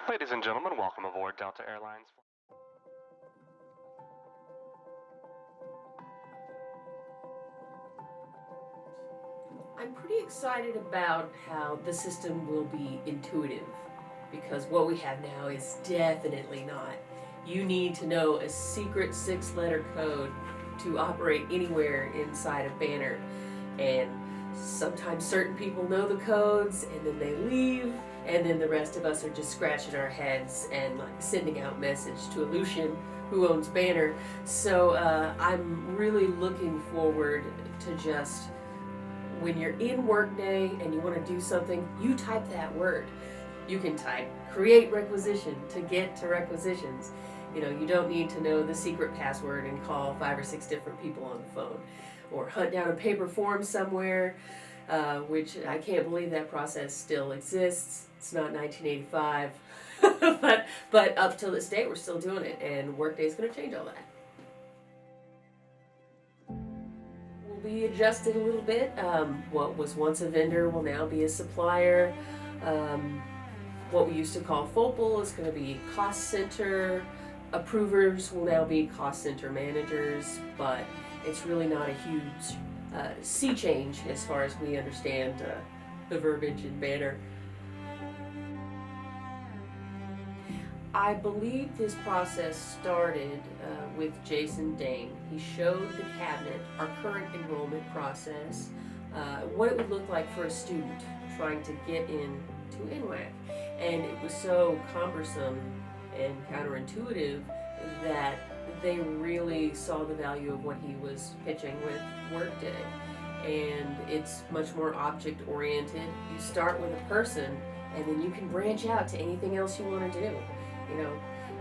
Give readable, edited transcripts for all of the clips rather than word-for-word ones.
Ladies and gentlemen, welcome aboard Delta Airlines. I'm pretty excited about how the system will be intuitive, because what we have now is definitely not. You need to know a secret 6-letter code to operate anywhere inside of Banner, and sometimes certain people know the codes and then they leave, and then the rest of us are just scratching our heads and like sending out message to Ellusion, who owns Banner. So I'm really looking forward to just, when you're in Workday and you want to do something, you type that word. You can type create requisition to get to requisitions. You don't need to know the secret password and call 5 or 6 different people on the phone, or hunt down a paper form somewhere, which I can't believe that process still exists. It's not 1985, but up till this day we're still doing it, and Workday's going to change all that. Be adjusted a little bit. What was once a vendor will now be a supplier. What we used to call FOPL is going to be cost center. Approvers will now be cost center managers, but it's really not a huge sea change as far as we understand the verbiage in Banner. I believe this process started with Jason Dane. He showed the cabinet our current enrollment process, what it would look like for a student trying to get in to NWAC. And it was so cumbersome and counterintuitive that they really saw the value of what he was pitching with Workday. And it's much more object-oriented. You start with a person, and then you can branch out to anything else you want to do.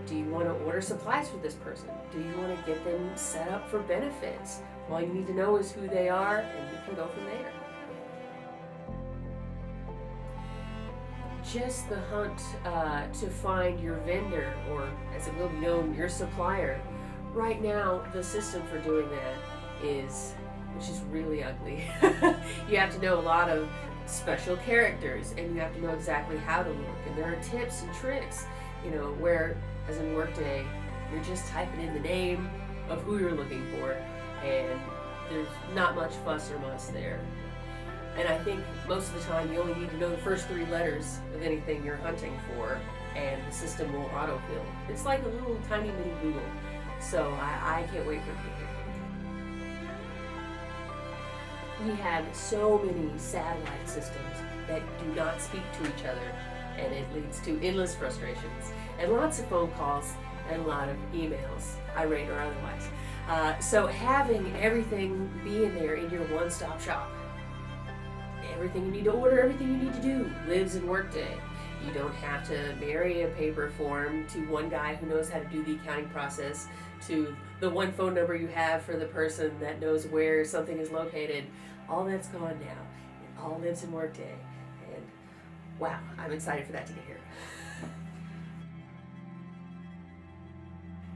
Do you want to order supplies for this person? Do you want to get them set up for benefits? All you need to know is who they are, and you can go from there. Just the hunt to find your vendor, or as it will be known, your supplier. Right now, the system for doing that is really ugly. You have to know a lot of special characters, and you have to know exactly how to look, and there are tips and tricks. Where, as in Workday, you're just typing in the name of who you're looking for, and there's not much fuss or muss there. And I think most of the time you only need to know the first 3 letters of anything you're hunting for, and the system will autofill. It's like a little tiny mini Google. So I can't wait for it to get here. We have so many satellite systems that do not speak to each other, and it leads to endless frustrations and lots of phone calls and a lot of emails, irate or otherwise. So having everything be in there in your one-stop shop, everything you need to order, everything you need to do lives in Workday. You don't have to marry a paper form to one guy who knows how to do the accounting process, to the one phone number you have for the person that knows where something is located. All that's gone now. It all lives in Workday. And wow, I'm excited for that to get here.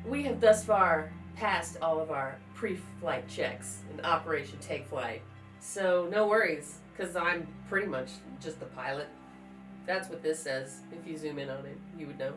We have thus far passed all of our pre-flight checks and Operation Take Flight. So no worries, because I'm pretty much just the pilot. That's what this says. If you zoom in on it, you would know.